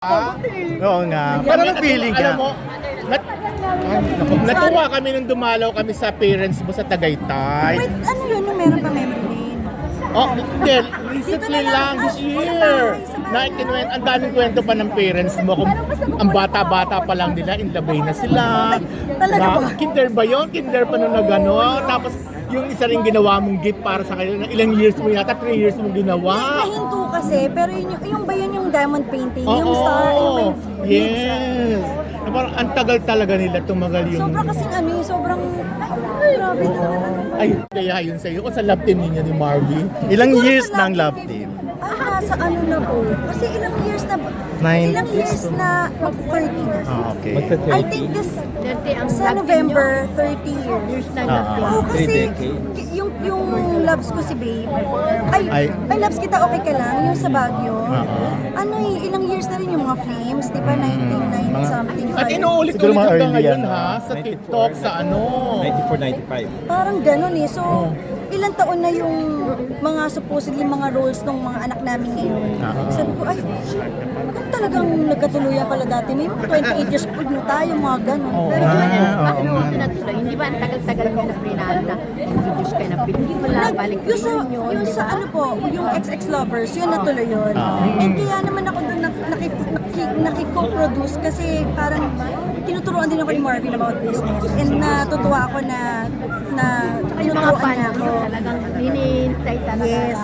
Oo nga. Parang feeling ka. Alam mo, natuwa kami nung dumalaw kami sa parents mo sa Tagaytay. Wait, ano yun? Yung meron pa memory lane? Oh, hindi. Recently lang this year. Ang daming kwento pa ng parents mo. Kung ang bata-bata pa lang nila, in the bay na sila. Talaga ba? Kinder ba yun? Kinder pa nung nagano. Tapos yung isa rin ginawa mong gift para sa kanila. Ilang years mo yata? 3 years mo ginawa. Nahinto kasi, pero yung ba yun yung diamond painting? Oo, Yung star? Yung yes. Parang ang tagal talaga nila tumagal yung... Sobrang kasing ano eh, sobrang... Ay, grabe talaga. Ay, kaya yun sa'yo. O sa love team ninyo ni Marvin. Ilang Siguro years sa ng love team? Nasa ano na po? Kasi ilang years na... Nine. Ilang years na mag-30 na. Ah, okay. I think sa November, 30 years. Oo, kasi yung loves ko si Babe. Ay, loves kita, okay ka lang. Yung sa Baguio. Ano eh, ilang years na rin yung mga Flames, di ba? 1990 something. At inuulit-ulit Siguro mga hanggang early ngayon yan, ha, sa TikTok, sa ano. 94, 95. Parang ganun eh. So, ilang taon na yung mga supposedly mga roles ng mga anak namin ngayon. Sabi ko, ay, bakit talagang nagkatuluyan pala dati? May mga 28 years old na tayo, mga ganun. Pero Bakit mo natuloy? Hindi ba ang tagal-tagal ko na prinalo na introduce kayo ng pelikula, balik yung sa ano po, yung XX Lovers, yun natuloy yun. And kaya naman ako doon nakiko-produce kasi parang tinuturuan din ako ni Marvin about business. And natutuwa ako na tinuturuan niya ako. Talagang hinihintay talaga. Yes.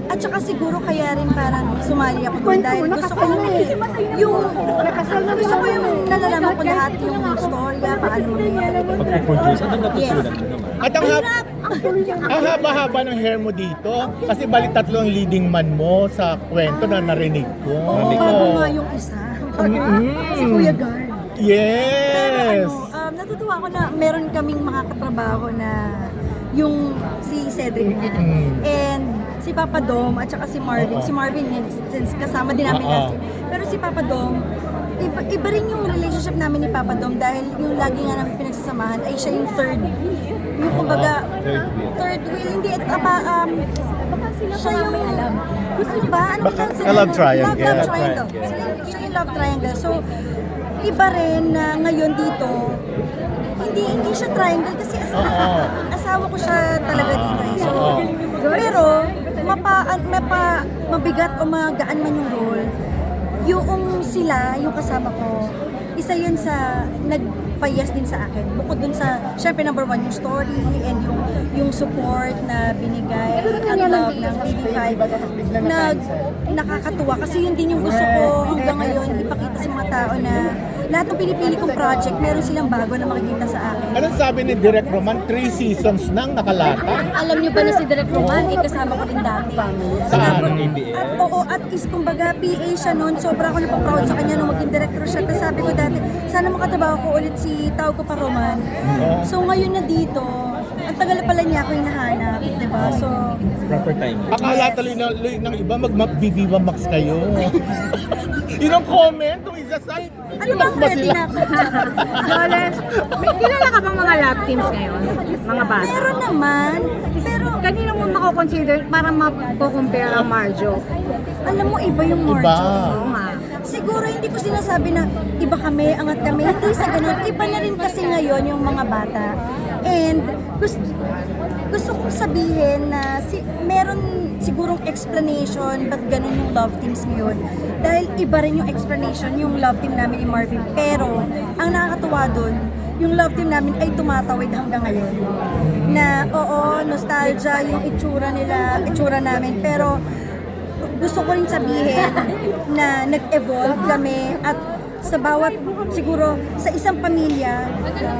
At saka siguro kaya rin parang sumali ako doon dahil gusto ko yung nalalaman ko lahat yung storya, paano nangyari. Pag-produce, ano Yes. natutunan mo naman? At ang haba-haba ng hair mo dito, kasi balik 3 ang leading man mo sa kwento na narinig ko. Oo, bago nga yung isa. Si Kuya Guard. Yes! Natutuwa ako na meron kaming makakatrabaho na yung si Cedric na. And si Papa Dom at saka si Marvin. Si Marvin, since kasama din namin last year. Pero si Papa Dom, iba rin yung relationship namin ni Papa Dom dahil yung lagi nga namin pinagsasamahan ay siya yung third. Yung kumbaga, third wheel. Hindi, siya yung, gusto niyo ba? Ano ba A love triangle. Love triangle. Siya yung love triangle. So, iba rin na ngayon dito, hindi siya triangle kasi asawa ko siya talaga dito eh. So, pero mabigat o magaan man yung role, yung sila, yung kasama ko, isa yun sa nagpayas din sa akin. Bukod dun sa, syempre number 1 yung story and yung support na binigay, ang love ng TV5 na nakakatuwa kasi yun din yung gusto ko hanggang ngayon ipakita sa mga tao na lahat ng pinipili kong project, meron silang bago na makikita sa akin. Anong sabi ni Direk Roman? 3 seasons nang nakalata? Alam niyo ba na si Direk Roman, kasama ko rin dati. Saan? Oo, at is kumbaga PA siya noon, sobra ako napaproud sa kanya nung maging director siya. Tapos sabi ko dati, sana makatrabaho ko ulit si tawag ko pa Roman. So ngayon na dito, ang tagal na pala niya ako hinahanap, di ba? So, Proper time. Akala tuloy ng iba mag-BB1 Max kayo. Yun ang comment, kung isa sa... ano bang ready na ako? Doles, may kilala ka bang mga love teams ngayon? Mga bata? Meron naman, pero Kanino mo mako-consider para mako-compare ang Marjo? alam mo, iba yung Marjo. Iba. Oo nga. Siguro hindi ko sinasabi na iba kami, angat kami. Hindi sa ganun. Iba na rin kasi ngayon yung mga bata. And gusto kong sabihin na meron sigurong explanation ba't ganun yung love teams ngayon. Dahil iba rin yung explanation yung love team namin ni Marvin. Pero ang nakakatuwa dun, yung love team namin ay tumatawid hanggang ngayon. Na oo, nostalgia yung itsura namin. Pero gusto ko rin sabihin na nag-evolve kami at sa bawat, siguro, sa isang pamilya,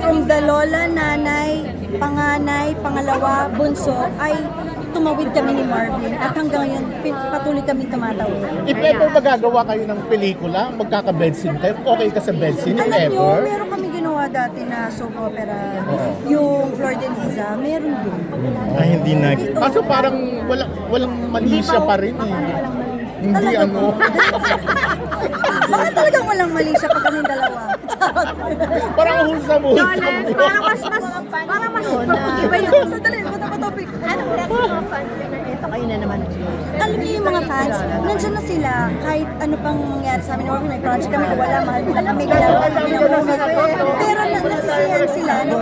from the lola, nanay, panganay, pangalawa, bunso, ay tumawid kami ni Marvin at hanggang ngayon patuloy kami tumatawid. If ever magagawa kayo ng pelikula, magkaka-bedsin kayo, okay ka sa bedsin, if Alam nyo, ever? meron kami ginawa dati na soap opera, yung Flor de Liza, meron din. Ay, hindi nag... Kaso parang walang mali siya pa rin eh. Hindi Talaga ano. Baka talagang walang mali siya pag kaming dalawa. Parang hulsa-hulsa. Doles, parang mas iba yung... Sandali, ito pa topic. Anong reaction mo fans na ito Kayo na naman. Alam niyo yung mga fans, nandiyan na sila kahit ano pang mangyari sa amin, or may project kami o wala, mahal nila kami, ginagawa kami ng movie. Pero nasisiyahan sila na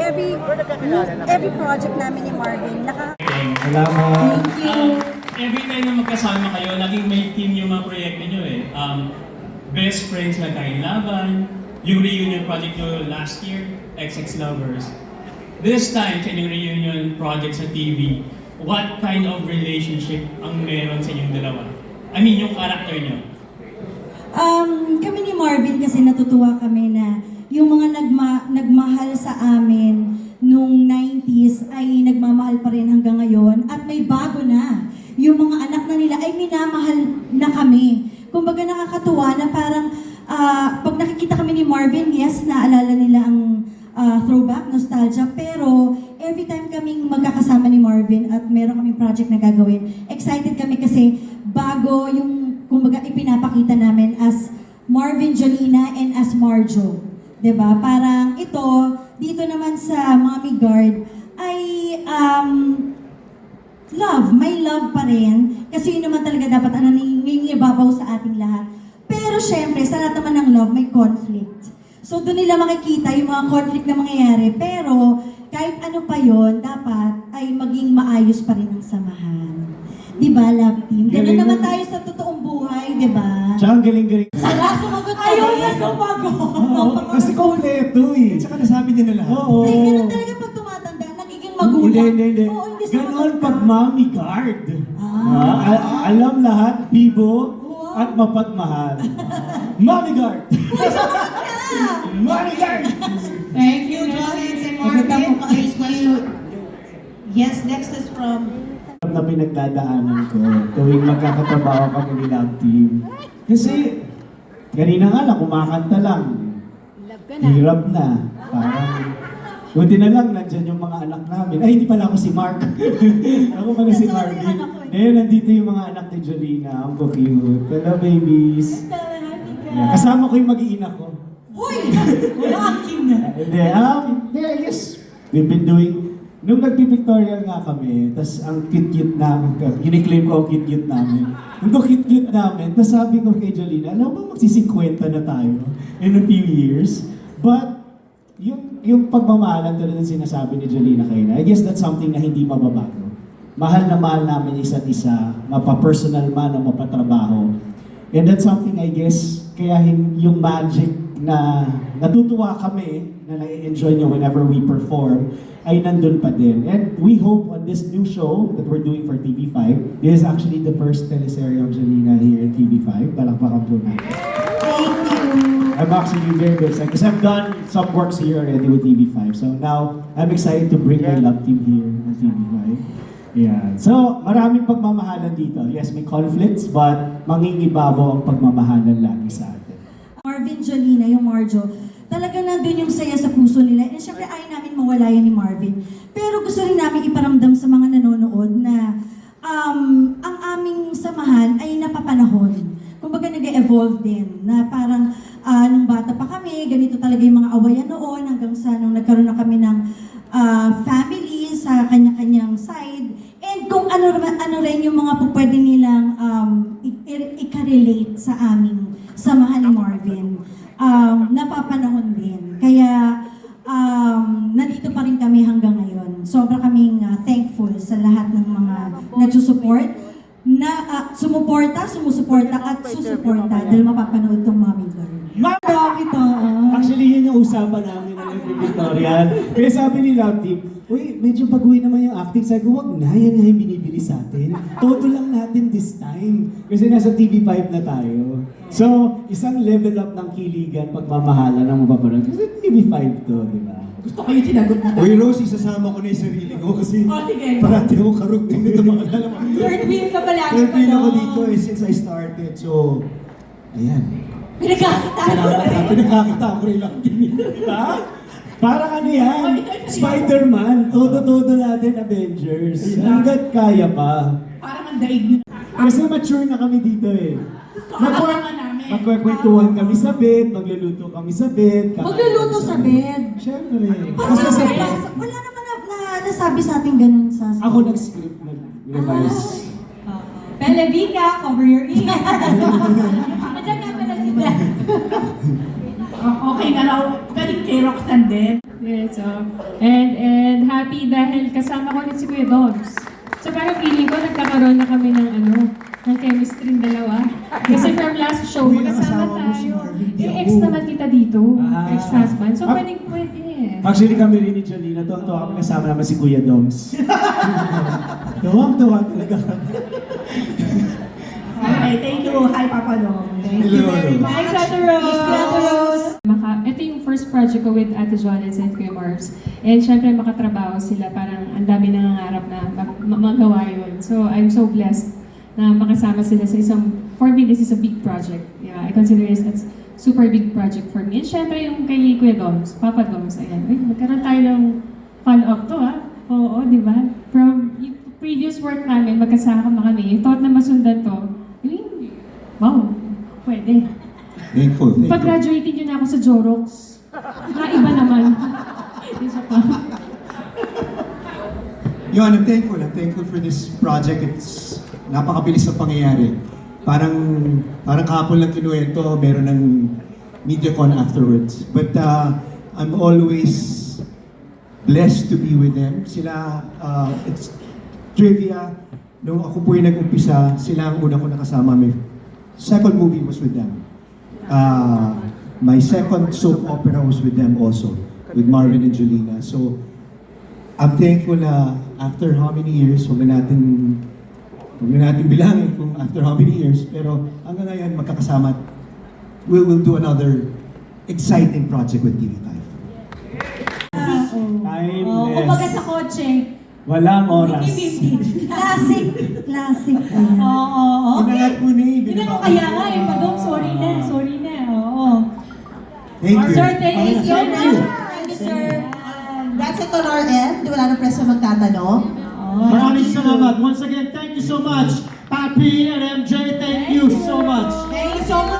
every project namin ni Marvin, Every time na magkasama kayo, laging may team yung mga proyekto nyo eh. Best Friends na Laban, yung reunion project nyo last year, XX Lovers. This time, sa inyong reunion project sa TV, what kind of relationship ang meron sa inyong dalawa? I mean, yung character nyo. Kami ni Marvin kasi natutuwa kami na yung mga nagmahal sa amin nung 90s ay nagmamahal pa rin hanggang ngayon at may bago na. Yung mga anak na nila ay minamahal na kami. Kumbaga nakakatuwa na parang pag nakikita kami ni Marvin, yes, naalala nila ang throwback, nostalgia, pero every time kaming magkakasama ni Marvin at meron kaming project na gagawin, excited kami kasi bago yung, kumbaga, ipinapakita namin as Marvin Jolina and as Marjo. 'Di ba? Parang ito, dito naman sa Mommy Guard, ay love, may love pa rin. Kasi yun naman talaga dapat nangingibabaw sa ating lahat. Pero syempre, sa lahat naman ng love, may conflict. So doon nila makikita yung mga conflict na mangyayari. Pero kahit ano pa yon, dapat ay maging maayos pa rin ang samahan. Di ba, love team? Ganun naman tayo sa totoong buhay, di ba? Tsaka ang galing-galing. Sala, sumagot ka ayaw na sumagot. Kasi kompleto eh. Tsaka nasabi niya na lahat. Oo. Ay, ganun talaga pag tumatanda, nagiging magulang. Hindi. Oo, hindi Ganon sumagot pag ka. mommy guard. Alam lahat, bibo, at mapagmahal. Mommy guard! Mommy guard! Thank you, Jolene and Marvin. Yes, next is from... Na pinagdadaanan ko tuwing magkakatrabaho kami ni Love Team. Kasi, kanina nga lang, kumakanta lang. Love ka na. Hirap na. Parang, buti na lang, nandyan yung mga anak namin. Ay, hindi pala ako si Mark. Ako pala si Marvin. Ngayon, nandito yung mga anak ni Jolina. Ang cute. Hello, babies. Yeah, kasama ko yung mag-iina ko. Uy! Wala aking na. Hindi, I guess, we've been doing, nung nagpipictorial nga kami, tas ang cute-cute namin, kiniklaim ko ang cute-cute namin. Nung cute-cute namin, tas sabi ko kay Jolina, alam mo ba magsisikwenta na tayo in a few years? But, yung pagmamahalan tulad ng sinasabi ni Jolina kayo, I guess that's something na hindi mababago. Mahal na mahal namin isa't isa, mapa-personal man o mapatrabaho. And that's something I guess, kaya yung magic na natutuwa kami, na na-enjoy nyo whenever we perform, ay nandun pa din. And we hope on this new show that we're doing for TV5, this is actually the first teleserye of Jolina here at TV5. Palakpakan po natin. I'm actually very excited because I've done some works here already with TV5. So now, I'm excited to bring my love team here at TV5. Yeah. So, maraming pagmamahalan dito. Yes, may conflicts, but mangingibabaw ang pagmamahalan lagi sa atin. Marvin Jolina, yung Marjo, talaga nandun yung saya sa puso nila. And syempre, ayaw namin mawala yan ni Marvin. Pero gusto rin namin iparamdam sa mga nanonood na ang aming samahan ay napapanahon. Kumbaga nag-evolve din. Na parang nung bata pa kami, ganito talaga yung mga awayan noon hanggang sa nung nagkaroon na kami ng family sa kanya-kanyang side. And kung ano rin yung mga pwede nilang i-relate sa aming samahan ni Marvin. Napapanahon din. Kaya, nandito pa rin kami hanggang ngayon. Sobra kaming thankful sa lahat ng mga nagsusupport, na sumusuporta at susuporta dahil mapapanood tong Mommy Girl. Ito. Actually, yun yung usapan namin ng Victorian. Kaya sabi ni Love Team, uy, medyo baguhin naman yung acting. Sabi ko, wag na, yan nga yung binibili sa atin. Todo lang natin this time. Kasi nasa TV5 na tayo. So, isang level up ng kiligan, pagmamahala ng mapapanood. Kasi TV5 to, di ba? Gusto ko yung tinagot na. Uy, Rosie, sasama ko na yung sarili ko kasi sige. parati ako karugtong nito mga kalaman. Third wheel ka ba lagi Third pa wheel ako doon? dito since I started. So, ayan. Pinagkakita mo ba rin? Pinakakita ko rin lang din. Diba? Parang ano yan? Spider-Man. Todo-todo natin Avengers. Hanggat kaya pa. Parang ang daig nyo. Kasi mature na kami dito eh. Kakalangan namin. Magkwekwentuhan kami sa bed, magluluto kami sa bed. Magluluto sa bed. Siyempre. Kasi wala naman na nasabi sa atin ganun sa... Ako nag-script, nag-revise. Levika, cover your ears. Andiyan nga pala sila. Okay na raw, galing kay Roxanne din. Yes, and happy dahil kasama ko ulit si Kuya Doms. So parang feeling ko nagkakaroon na kami ng ng chemistry ng dalawa. Kasi from last show, Uy, magkasama nakasama mo si tayo. Marvin, di Yung ako. ex naman kita dito, ex-husband. So Ah. pwede eh. Actually kami rin ni Jolina, tuwang-tuwa kami kasama naman si Kuya Doms. Tuwang-tuwa talaga kami. Okay, thank you. Hi, Papa Dom. Thank you very much. Thanks, Ate Rose! Ito yung first project ko with Ate Joanne and Kuya Marbs. And syempre makatrabaho sila, parang ang dami nangangarap na magawa yun. So I'm so blessed na makasama sila sa for me this is a big project. Yeah, I consider it as super big project for me. And syempre yung kay Kuya Doms, Papa Doms, ayan. Ay, magkaroon tayo ng follow-up to Oo, di ba? From yung previous work namin, magkasama kami. Thought na masundan to. Wow, pwede. Thankful. Pag-graduating yun ako sa Jorox. Iba naman. Isa pa. Yun, I'm thankful for this project. It's napakabilis ang pangyayari. Parang kahapon lang kinuwento, meron ng MediaCon afterwards. But I'm always blessed to be with them. Sila, it's trivia, nung ako po yung nag-umpisa, sila ang una ko nakasama. My second movie was with them. My second soap opera was with them also, with Marvin and Jolina. So, I'm thankful na after how many years, huwag na natin bilangin kung after how many years, pero hanggang ngayon magkakasama. We will do another exciting project with TV5. Timeless. Kumbaga sa kotse. Walang oras. Classic. Classic. Oo. Inangat mo ni. Hindi mo kaya nga eh, Padong, sorry na. Oo. Thank you. Sir, thank you so much. Thank you, sir. That's it on our end. Wala na press na magtatanong. Maraming salamat. Once again, thank you so much. Papi and MJ, thank you so much. Thank you so much.